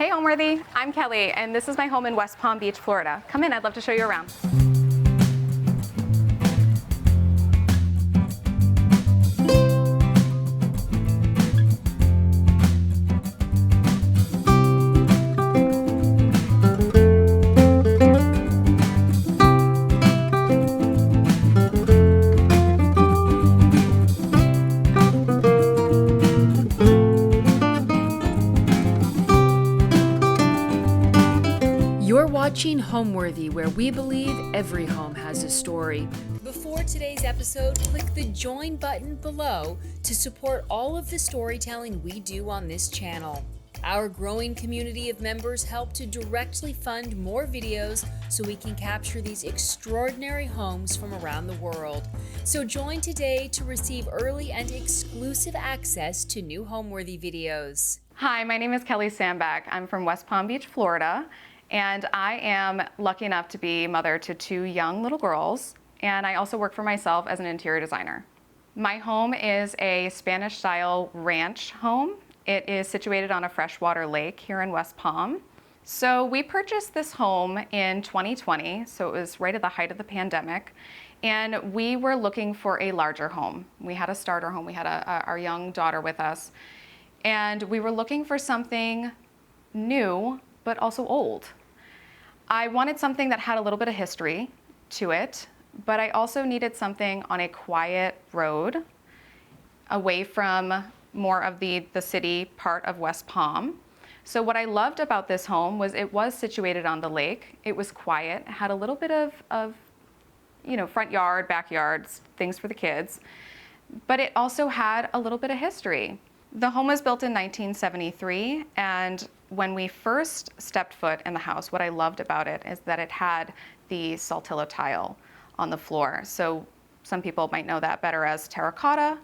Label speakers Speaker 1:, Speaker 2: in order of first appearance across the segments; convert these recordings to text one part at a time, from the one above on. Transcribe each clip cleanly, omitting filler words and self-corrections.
Speaker 1: Hey Homeworthy, I'm Kelly, and this is my home in West Palm Beach, Florida. Come in, I'd love to show you around.
Speaker 2: You're watching Homeworthy, where we believe every home has a story. Before today's episode, click the join button below to support all of the storytelling we do on this channel. Our growing community of members help to directly fund more videos so we can capture these extraordinary homes from around the world. So join today to receive early and exclusive access to new Homeworthy videos.
Speaker 1: Hi, my name is Kelly Sandbach. I'm from West Palm Beach, Florida, and I am lucky enough to be mother to two young little girls, and I also work for myself as an interior designer. My home is a Spanish-style ranch home. It is situated on a freshwater lake here in West Palm. So we purchased this home in 2020, so it was right at the height of the pandemic, and we were looking for a larger home. We had a starter home. We had our young daughter with us, and we were looking for something new, but also old. I wanted something that had a little bit of history to it, but I also needed something on a quiet road, away from more of the city part of West Palm. So what I loved about this home was it was situated on the lake. It was quiet, it had a little bit of front yard, backyards, things for the kids, but it also had a little bit of history. The home was built in 1973, and when we first stepped foot in the house, what I loved about it is that it had the saltillo tile on the floor. So some people might know that better as terracotta.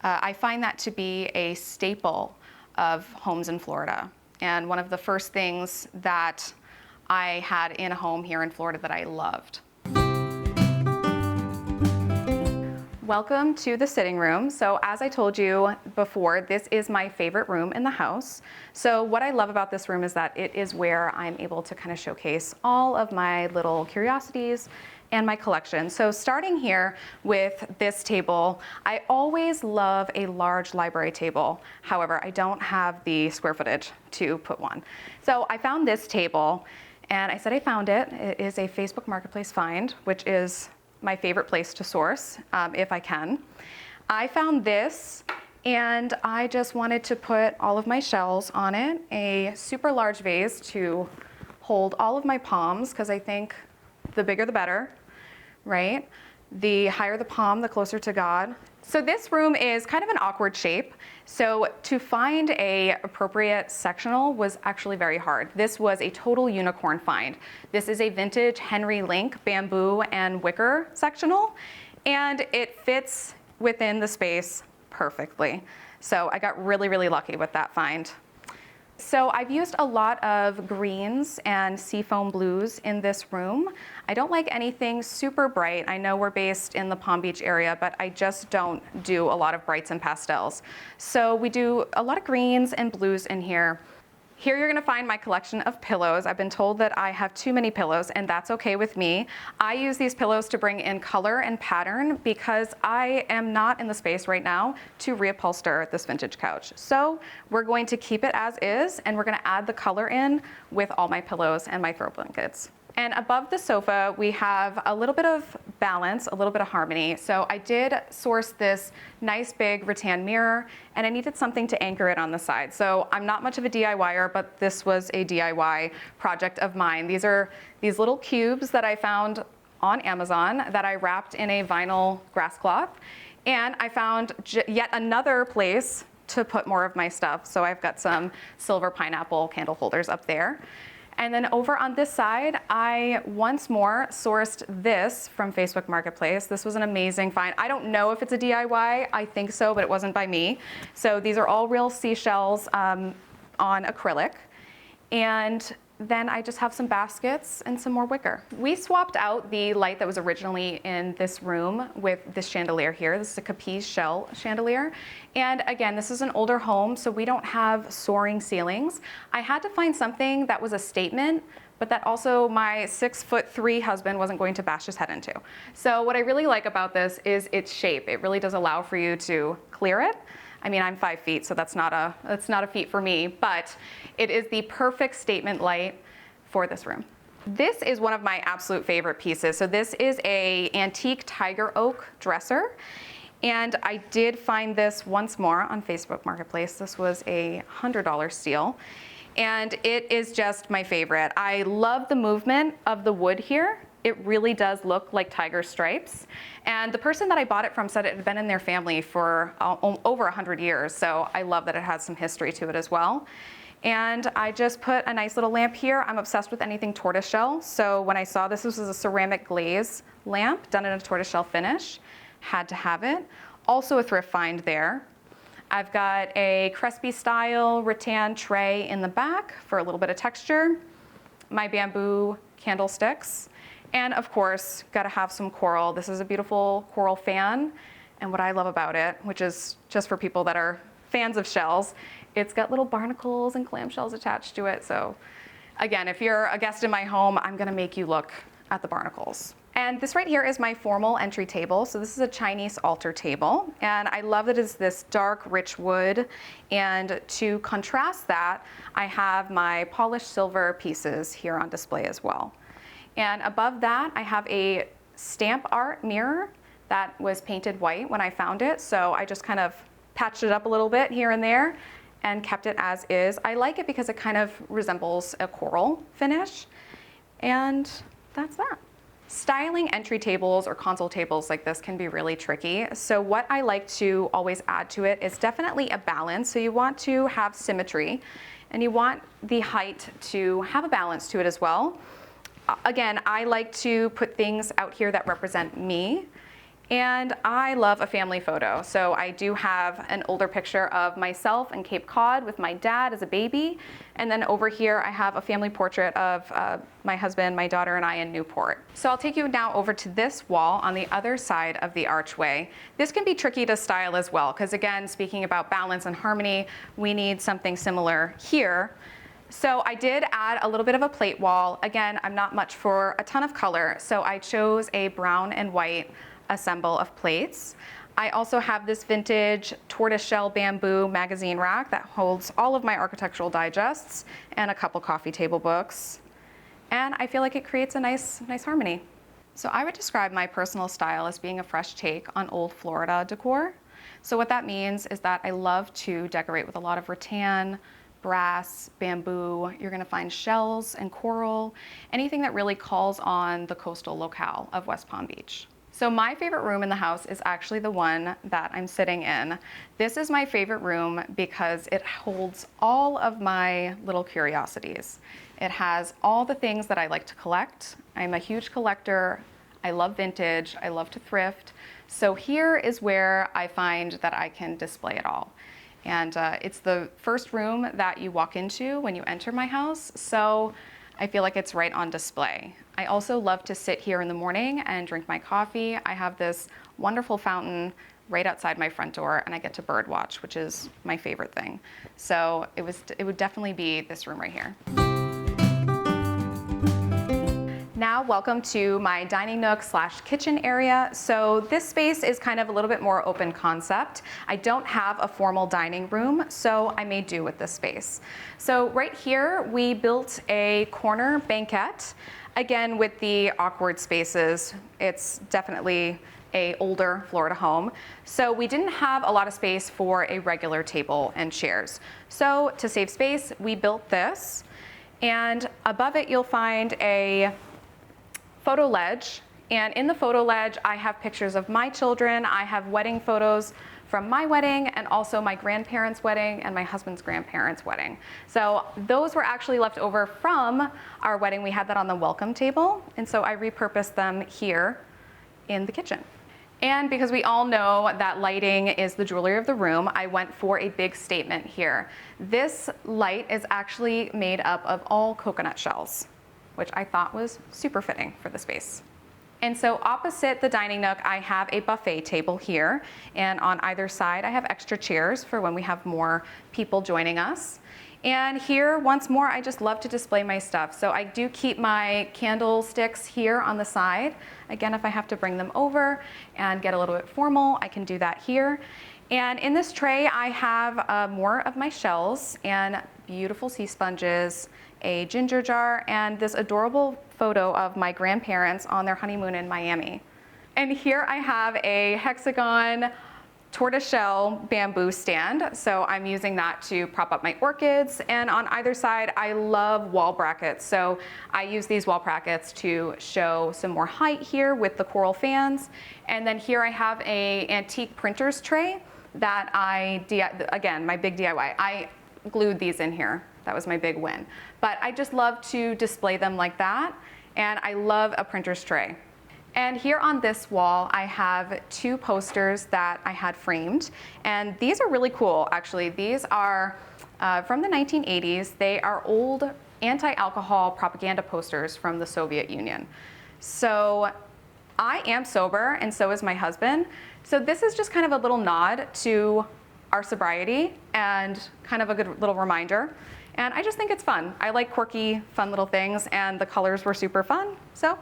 Speaker 1: I find that to be a staple of homes in Florida, and one of the first things that I had in a home here in Florida that I loved. Welcome to the sitting room. So as I told you before, this is my favorite room in the house. So what I love about this room is that it is where I'm able to kind of showcase all of my little curiosities and my collection. So starting here with this table, I always love a large library table. However, I don't have the square footage to put one. So I found this table, and I said I found it. It is a Facebook Marketplace find, which is my favorite place to source, if I can. I found this, and I just wanted to put all of my shells on it, a super large vase to hold all of my palms, because I think the bigger the better, right? The higher the palm, the closer to God. So this room is kind of an awkward shape. So to find a appropriate sectional was actually very hard. This was a total unicorn find. This is a vintage Henry Link bamboo and wicker sectional, and it fits within the space perfectly. So I got really, really lucky with that find. So I've used a lot of greens and seafoam blues in this room. I don't like anything super bright. I know we're based in the Palm Beach area, but I just don't do a lot of brights and pastels. So we do a lot of greens and blues in here. Here you're gonna find my collection of pillows. I've been told that I have too many pillows, and that's okay with me. I use these pillows to bring in color and pattern because I am not in the space right now to reupholster this vintage couch. So we're going to keep it as is, and we're gonna add the color in with all my pillows and my throw blankets. And above the sofa, we have a little bit of balance, a little bit of harmony. So I did source this nice big rattan mirror, and I needed something to anchor it on the side. So I'm not much of a DIYer, but this was a DIY project of mine. These are these little cubes that I found on Amazon that I wrapped in a vinyl grass cloth. And I found yet another place to put more of my stuff. So I've got some silver pineapple candle holders up there. And then over on this side, I once more sourced this from Facebook Marketplace. This was an amazing find. I don't know if it's a DIY, I think so, but it wasn't by me. So these are all real seashells on acrylic. And then I just have some baskets and some more wicker. We swapped out the light that was originally in this room with this chandelier here. This is a Capiz shell chandelier. And again, this is an older home, so we don't have soaring ceilings. I had to find something that was a statement, but that also my 6'3" husband wasn't going to bash his head into. So what I really like about this is its shape. It really does allow for you to clear it. I mean, I'm 5 feet, so that's not a feat for me, but it is the perfect statement light for this room. This is one of my absolute favorite pieces. So this is a antique tiger oak dresser. And I did find this once more on Facebook Marketplace. This was a $100 steal. And it is just my favorite. I love the movement of the wood here. It really does look like tiger stripes. And the person that I bought it from said it had been in their family for over 100 years. So I love that it has some history to it as well. And I just put a nice little lamp here. I'm obsessed with anything tortoiseshell. So when I saw this was a ceramic glaze lamp done in a tortoiseshell finish. Had to have it. Also a thrift find there. I've got a Crespi style rattan tray in the back for a little bit of texture. My bamboo candlesticks. And of course, gotta have some coral. This is a beautiful coral fan. And what I love about it, which is just for people that are fans of shells, it's got little barnacles and clamshells attached to it. So again, if you're a guest in my home, I'm gonna make you look at the barnacles. And this right here is my formal entry table. So this is a Chinese altar table. And I love that it's this dark, rich wood. And to contrast that, I have my polished silver pieces here on display as well. And above that, I have a stamp art mirror that was painted white when I found it. So I just kind of patched it up a little bit here and there and kept it as is. I like it because it kind of resembles a coral finish. And that's that. Styling entry tables or console tables like this can be really tricky. So what I like to always add to it is definitely a balance. So you want to have symmetry and you want the height to have a balance to it as well. Again, I like to put things out here that represent me. And I love a family photo. So I do have an older picture of myself in Cape Cod with my dad as a baby. And then over here, I have a family portrait of my husband, my daughter, and I in Newport. So I'll take you now over to this wall on the other side of the archway. This can be tricky to style as well, because again, speaking about balance and harmony, we need something similar here. So I did add a little bit of a plate wall. Again, I'm not much for a ton of color, so I chose a brown and white assemble of plates. I also have this vintage tortoiseshell bamboo magazine rack that holds all of my architectural digests and a couple coffee table books. And I feel like it creates a nice harmony. So I would describe my personal style as being a fresh take on old Florida decor. So what that means is that I love to decorate with a lot of rattan, brass, bamboo. You're gonna find shells and coral, anything that really calls on the coastal locale of West Palm Beach. So my favorite room in the house is actually the one that I'm sitting in. This is my favorite room because it holds all of my little curiosities. It has all the things that I like to collect. I'm a huge collector. I love vintage. I love to thrift. So here is where I find that I can display it all. And it's the first room that you walk into when you enter my house. So I feel like it's right on display. I also love to sit here in the morning and drink my coffee. I have this wonderful fountain right outside my front door and I get to bird watch, which is my favorite thing. So it would definitely be this room right here. Now, welcome to my dining nook / kitchen area. So this space is kind of a little bit more open concept. I don't have a formal dining room, so I may do with this space. So right here, we built a corner banquette. Again, with the awkward spaces, it's definitely an older Florida home. So we didn't have a lot of space for a regular table and chairs. So to save space, we built this. And above it, you'll find a photo ledge, and in the photo ledge I have pictures of my children. I have wedding photos from my wedding and also my grandparents' wedding and my husband's grandparents' wedding. So those were actually left over from our wedding. We had that on the welcome table, and so I repurposed them here in the kitchen. And because we all know that lighting is the jewelry of the room, I went for a big statement here. This light is actually made up of all coconut shells, which I thought was super fitting for the space. And so opposite the dining nook, I have a buffet table here. And on either side, I have extra chairs for when we have more people joining us. And here, once more, I just love to display my stuff. So I do keep my candlesticks here on the side. Again, if I have to bring them over and get a little bit formal, I can do that here. And in this tray, I have more of my shells and beautiful sea sponges, a ginger jar, and this adorable photo of my grandparents on their honeymoon in Miami. And here I have a hexagon tortoiseshell bamboo stand. So I'm using that to prop up my orchids. And on either side, I love wall brackets. So I use these wall brackets to show some more height here with the coral fans. And then here I have a antique printer's tray that again, my big DIY. I glued these in here. That was my big win. But I just love to display them like that. And I love a printer's tray. And here on this wall, I have two posters that I had framed. And these are really cool, actually. These are from the 1980s. They are old anti-alcohol propaganda posters from the Soviet Union. So I am sober, and so is my husband. So this is just kind of a little nod to our sobriety and kind of a good little reminder. And I just think it's fun. I like quirky, fun little things, and the colors were super fun. So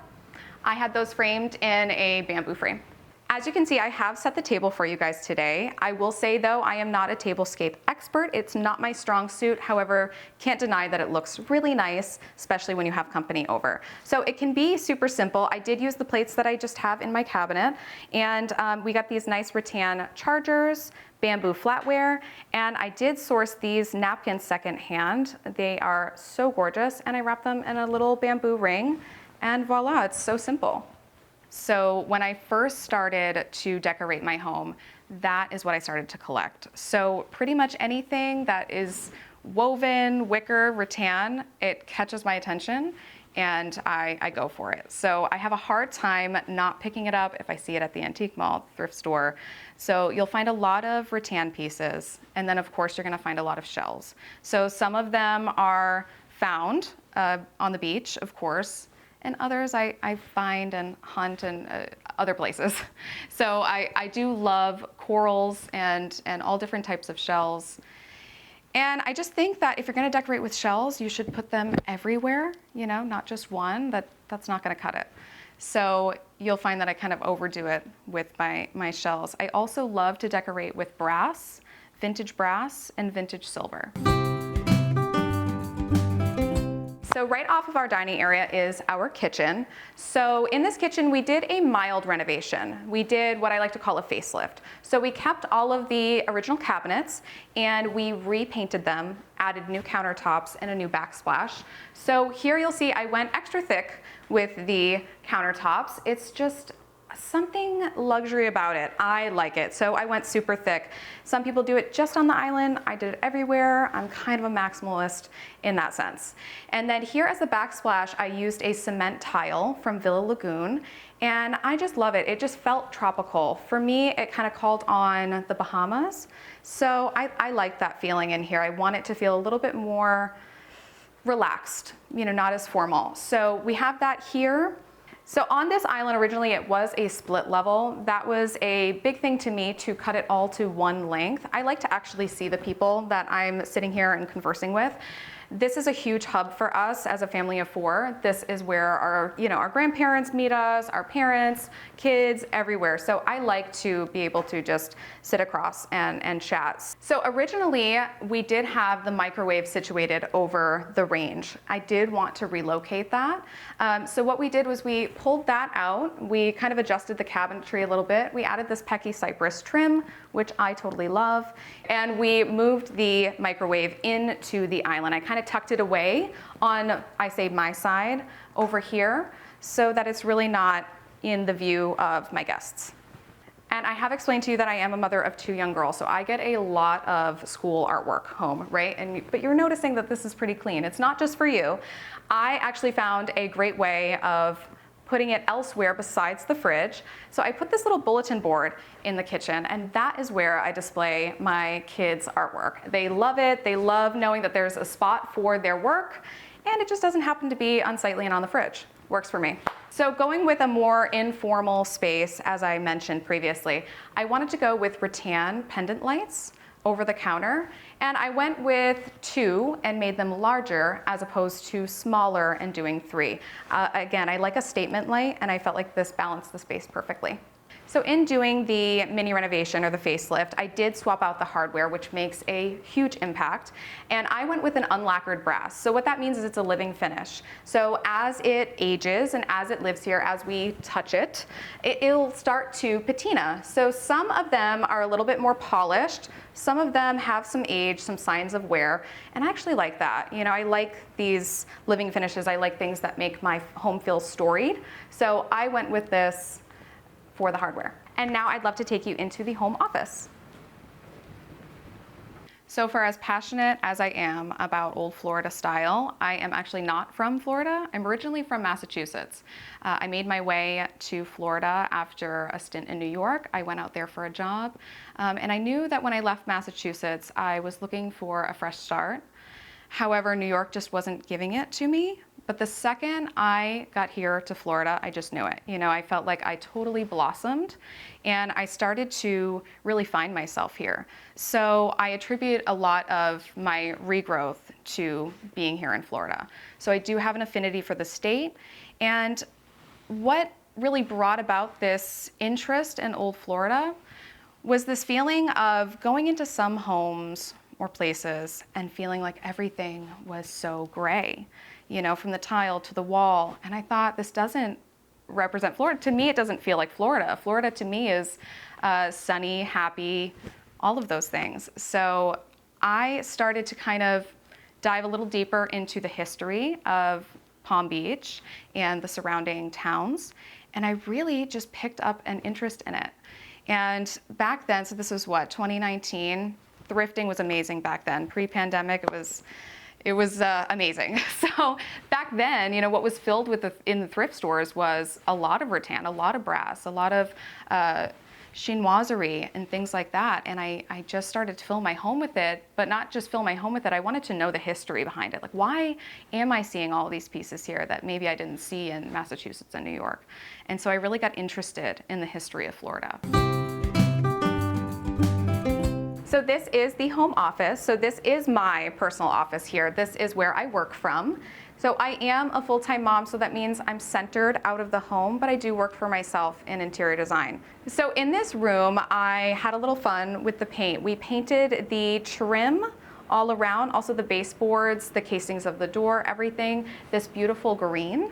Speaker 1: I had those framed in a bamboo frame. As you can see, I have set the table for you guys today. I will say though, I am not a tablescape expert. It's not my strong suit. However, can't deny that it looks really nice, especially when you have company over. So it can be super simple. I did use the plates that I just have in my cabinet, and we got these nice rattan chargers, bamboo flatware, and I did source these napkins secondhand. They are so gorgeous, and I wrapped them in a little bamboo ring. And voila, it's so simple. So when I first started to decorate my home, that is what I started to collect. So pretty much anything that is woven, wicker, rattan, it catches my attention and I go for it. So I have a hard time not picking it up if I see it at the antique mall, thrift store. So you'll find a lot of rattan pieces. And then of course, you're gonna find a lot of shells. So some of them are found on the beach, of course, and others I find and hunt in other places. So I do love corals and all different types of shells. And I just think that if you're gonna decorate with shells, you should put them everywhere, you know, not just one. That's not gonna cut it. So you'll find that I kind of overdo it with my shells. I also love to decorate with brass, and vintage silver. So right off of our dining area is our kitchen. So in this kitchen, we did a mild renovation. We did what I like to call a facelift. So we kept all of the original cabinets and we repainted them, added new countertops and a new backsplash. So here you'll see I went extra thick with the countertops. It's just something luxury about it. I like it. So I went super thick. Some people do it just on the island. I did it everywhere. I'm kind of a maximalist in that sense. And then here as a backsplash, I used a cement tile from Villa Lagoon. And I just love it. It just felt tropical. For me, it kind of called on the Bahamas. So I like that feeling in here. I want it to feel a little bit more relaxed, you know, not as formal. So we have that here. So on this island, originally it was a split level. That was a big thing to me to cut it all to one length. I like to actually see the people that I'm sitting here and conversing with. This is a huge hub for us as a family of four. This is where our grandparents meet us, our parents, kids, everywhere. So I like to be able to just sit across and chat. So originally we did have the microwave situated over the range. I did want to relocate that. So what we did was we pulled that out. We kind of adjusted the cabinetry a little bit. We added this Pecky cypress trim, which I totally love. And we moved the microwave into the island. I kind of tucked it away on, I say my side over here, so that it's really not in the view of my guests. And I have explained to you that I am a mother of two young girls, so I get a lot of school artwork home, right? But you're noticing that this is pretty clean. It's not just for you. I actually found a great way of putting it elsewhere besides the fridge. So I put this little bulletin board in the kitchen, and that is where I display my kids' artwork. They love it. They love knowing that there's a spot for their work, and it just doesn't happen to be unsightly and on the fridge. Works for me. So going with a more informal space, as I mentioned previously, I wanted to go with rattan pendant lights over the counter, and I went with 2 and made them larger as opposed to smaller and doing 3. Again, I like a statement light, and I felt like this balanced the space perfectly. So in doing the mini renovation or the facelift, I did swap out the hardware, which makes a huge impact. And I went with an unlacquered brass. So what that means is it's a living finish. So as it ages and as it lives here, as we touch it, it'll start to patina. So some of them are a little bit more polished. Some of them have some age, some signs of wear. And I actually like that. You know, I like these living finishes. I like things that make my home feel storied. So I went with this for the hardware. And now I'd love to take you into the home office. So for as passionate as I am about old Florida style, I am actually not from Florida. I'm originally from Massachusetts. I made my way to Florida after a stint in New York. I went out there for a job. And I knew that when I left Massachusetts, I was looking for a fresh start. However, New York just wasn't giving it to me. But the second I got here to Florida, I just knew it. You know, I felt like I totally blossomed, and I started to really find myself here. So I attribute a lot of my regrowth to being here in Florida. So I do have an affinity for the state. And what really brought about this interest in old Florida was this feeling of going into some homes or places and feeling like everything was so gray, you know, from the tile to the wall. And I thought, this doesn't represent Florida. To me, it doesn't feel like Florida. Florida to me is sunny, happy, all of those things. So I started to kind of dive a little deeper into the history of Palm Beach and the surrounding towns. And I really just picked up an interest in it. And back then, so this was what, 2019, thrifting was amazing back then. Pre-pandemic, it was amazing. So back then, you know, what was filled with in the thrift stores was a lot of rattan, a lot of brass, a lot of chinoiserie and things like that. And I just started to fill my home with it, but not just fill my home with it. I wanted to know the history behind it. Like, why am I seeing all these pieces here that maybe I didn't see in Massachusetts and New York? And so I really got interested in the history of Florida. So this is the home office. So this is my personal office here. This is where I work from. So I am a full-time mom, so that means I'm centered out of the home, but I do work for myself in interior design. So in this room, I had a little fun with the paint. We painted the trim all around, also the baseboards, the casings of the door, everything, this beautiful green.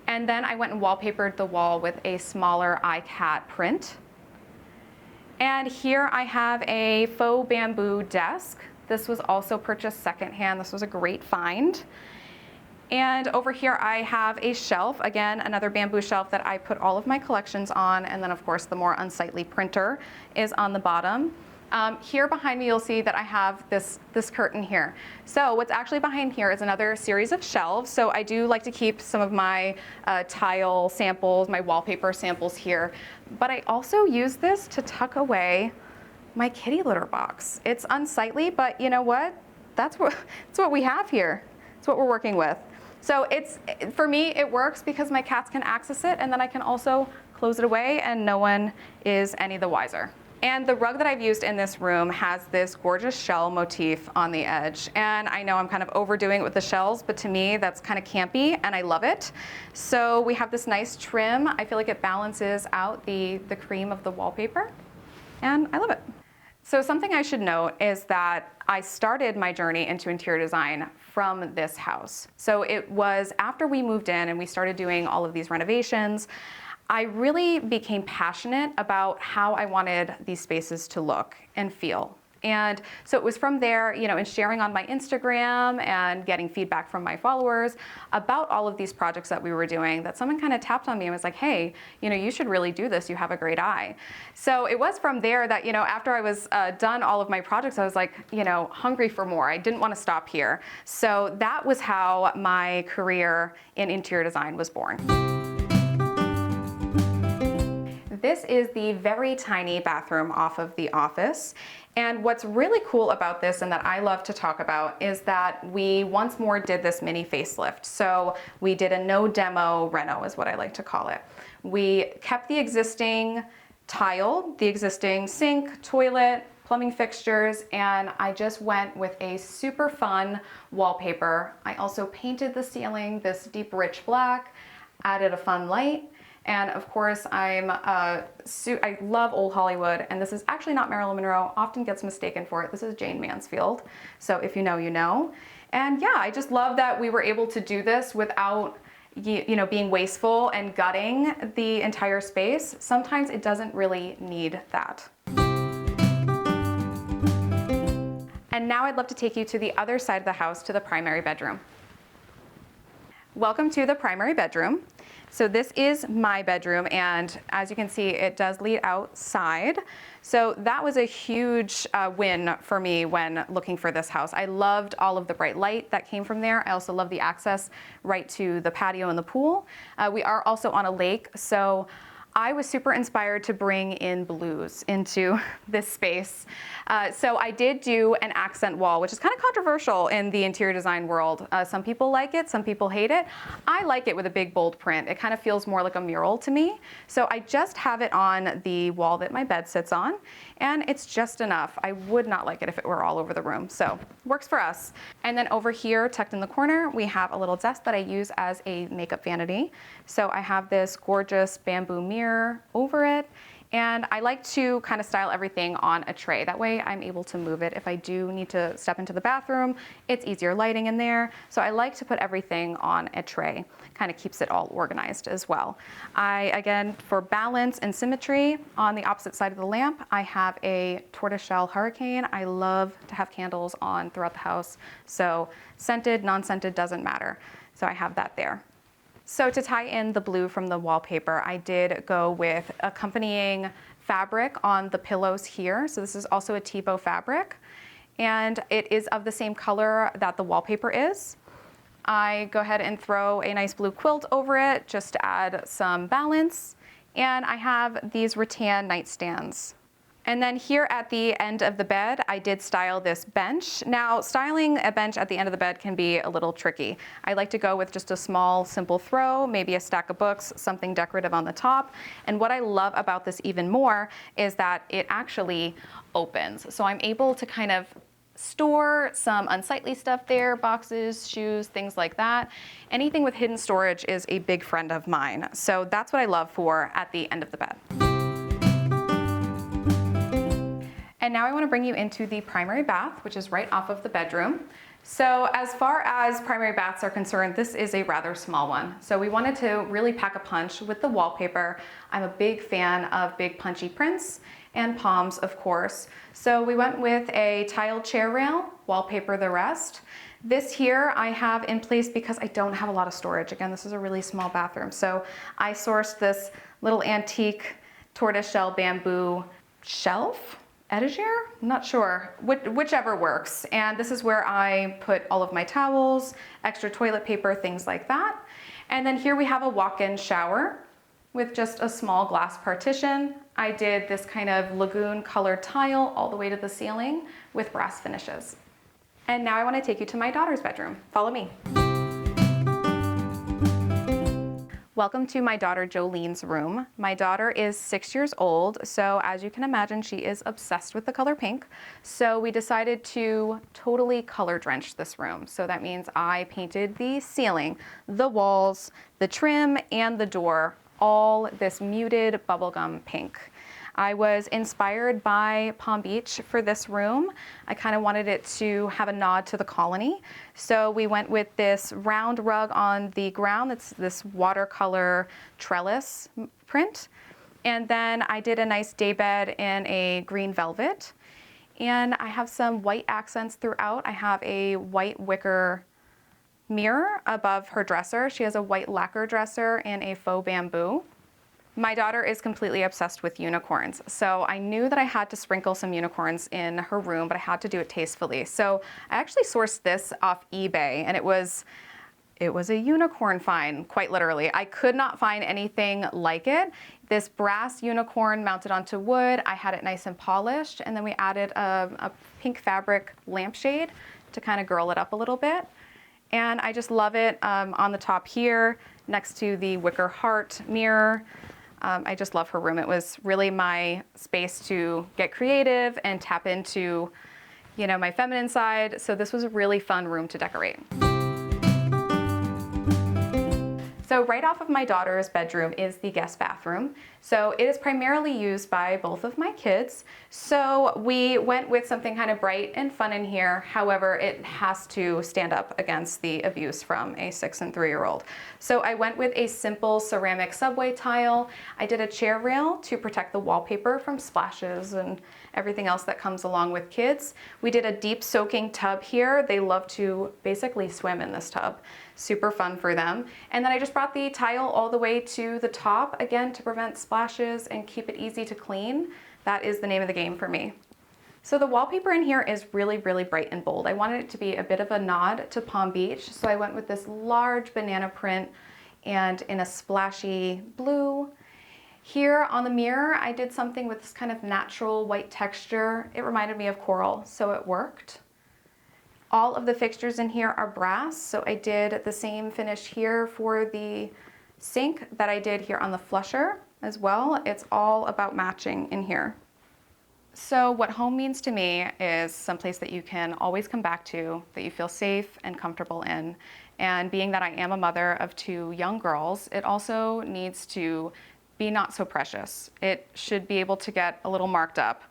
Speaker 1: And then I went and wallpapered the wall with a smaller iCat print. And here I have a faux bamboo desk. This was also purchased secondhand. This was a great find. And over here I have a shelf, again, another bamboo shelf that I put all of my collections on. And then of course the more unsightly printer is on the bottom. Here behind me, you'll see that I have this curtain here. So what's actually behind here is another series of shelves. So I do like to keep some of my tile samples, my wallpaper samples here. But I also use this to tuck away my kitty litter box. It's unsightly, but you know what? That's what we have here. It's what we're working with. So for me, it works because my cats can access it, and then I can also close it away and no one is any the wiser. And the rug that I've used in this room has this gorgeous shell motif on the edge. And I know I'm kind of overdoing it with the shells, but to me, that's kind of campy and I love it. So we have this nice trim. I feel like it balances out the cream of the wallpaper, and I love it. So something I should note is that I started my journey into interior design from this house. So it was after we moved in and we started doing all of these renovations, I really became passionate about how I wanted these spaces to look and feel. And so it was from there, you know, in sharing on my Instagram and getting feedback from my followers about all of these projects that we were doing, that someone kind of tapped on me and was like, hey, you know, you should really do this. You have a great eye. So it was from there that, you know, after I was done all of my projects, I was like, you know, hungry for more. I didn't want to stop here. So that was how my career in interior design was born. this is the very tiny bathroom off of the office. And what's really cool about this and that I love to talk about is that we once more did this mini facelift. So we did a no demo reno is what I like to call it. We kept the existing tile, the existing sink, toilet, plumbing fixtures, and I just went with a super fun wallpaper. I also painted the ceiling this deep rich black, added a fun light, and of course I love old Hollywood, and this is actually not Marilyn Monroe, often gets mistaken for it. This is Jane Mansfield, so if you know, you know. And yeah, I just love that we were able to do this without being wasteful and gutting the entire space. Sometimes it doesn't really need that. And now I'd love to take you to the other side of the house, to the primary bedroom. Welcome to the primary bedroom. So this is my bedroom, and as you can see, it does lead outside. So that was a huge win for me when looking for this house. I loved all of the bright light that came from there. I also love the access right to the patio and the pool. We are also on a lake, so I was super inspired to bring in blues into this space. So I did do an accent wall, which is kind of controversial in the interior design world. Some people like it, some people hate it. I like it with a big bold print. It kind of feels more like a mural to me. So I just have it on the wall that my bed sits on, and it's just enough. I would not like it if it were all over the room, so works for us. And then over here, tucked in the corner, we have a little desk that I use as a makeup vanity. So I have this gorgeous bamboo mirror over it, and I like to kind of style everything on a tray. That way I'm able to move it. If I do need to step into the bathroom, it's easier lighting in there. So I like to put everything on a tray. Kind of keeps it all organized as well. Again, for balance and symmetry, on the opposite side of the lamp, I have a tortoiseshell hurricane. I love to have candles on throughout the house. So scented, non-scented, doesn't matter. So I have that there. So to tie in the blue from the wallpaper, I did go with accompanying fabric on the pillows here. So this is also a Tebow fabric, and it is of the same color that the wallpaper is. I go ahead and throw a nice blue quilt over it just to add some balance. And I have these rattan nightstands. And then here at the end of the bed, I did style this bench. Now, styling a bench at the end of the bed can be a little tricky. I like to go with just a small, simple throw, maybe a stack of books, something decorative on the top. And what I love about this even more is that it actually opens. So I'm able to kind of store some unsightly stuff there, boxes, shoes, things like that. Anything with hidden storage is a big friend of mine. So that's what I love for at the end of the bed. And now I want to bring you into the primary bath, which is right off of the bedroom. So as far as primary baths are concerned, this is a rather small one. So we wanted to really pack a punch with the wallpaper. I'm a big fan of big punchy prints and palms, of course. So we went with a tiled chair rail, wallpaper the rest. This here I have in place because I don't have a lot of storage. Again, this is a really small bathroom. So I sourced this little antique tortoiseshell bamboo shelf. Etagere? I'm not sure, whichever works. And this is where I put all of my towels, extra toilet paper, things like that. And then here we have a walk-in shower with just a small glass partition. I did this kind of lagoon colored tile all the way to the ceiling with brass finishes. And now I want to take you to my daughter's bedroom. Follow me. Welcome to my daughter Jolene's room. My daughter is 6 years old, so as you can imagine, she is obsessed with the color pink. So we decided to totally color drench this room. So that means I painted the ceiling, the walls, the trim, and the door, all this muted bubblegum pink. I was inspired by Palm Beach for this room. I kind of wanted it to have a nod to the colony. So we went with this round rug on the ground. It's this watercolor trellis print. And then I did a nice daybed in a green velvet. And I have some white accents throughout. I have a white wicker mirror above her dresser. She has a white lacquer dresser in a faux bamboo. My daughter is completely obsessed with unicorns, so I knew that I had to sprinkle some unicorns in her room, but I had to do it tastefully. So I actually sourced this off eBay, and it was It was a unicorn find, quite literally. I could not find anything like it. This brass unicorn mounted onto wood. I had it nice and polished, and then we added a pink fabric lampshade to kind of girl it up a little bit. And I just love it on the top here, next to the wicker heart mirror. I just love her room. It was really my space to get creative and tap into, you know, my feminine side. So this was a really fun room to decorate. So right off of my daughter's bedroom is the guest bathroom. So it is primarily used by both of my kids. So we went with something kind of bright and fun in here. However, it has to stand up against the abuse from a 6 and 3-year-old. So I went with a simple ceramic subway tile. I did a chair rail to protect the wallpaper from splashes and everything else that comes along with kids. We did a deep soaking tub here. They love to basically swim in this tub. Super fun for them. And then I just brought the tile all the way to the top, again, to prevent splashes and keep it easy to clean. That is the name of the game for me. So the wallpaper in here is really, really bright and bold. I wanted it to be a bit of a nod to Palm Beach, so I went with this large banana print and in a splashy blue. Here on the mirror, I did something with this kind of natural white texture. It reminded me of coral, so it worked. All of the fixtures in here are brass, so I did the same finish here for the sink that I did here on the flusher as well. It's all about matching in here. So what home means to me is someplace that you can always come back to, that you feel safe and comfortable in. And being that I am a mother of 2 young girls, it also needs to be not so precious. It should be able to get a little marked up,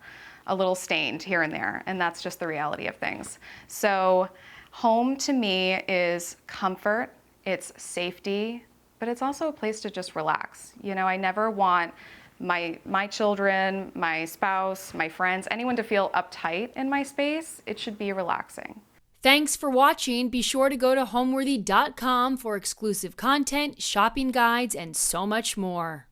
Speaker 1: a little stained here and there, and that's just the reality of things. So home to me is comfort, it's safety, but it's also a place to just relax. You know, I never want my children, my spouse, my friends, anyone to feel uptight in my space. It should be relaxing.
Speaker 2: Thanks for watching. Be sure to go to homeworthy.com for exclusive content, shopping guides, and so much more.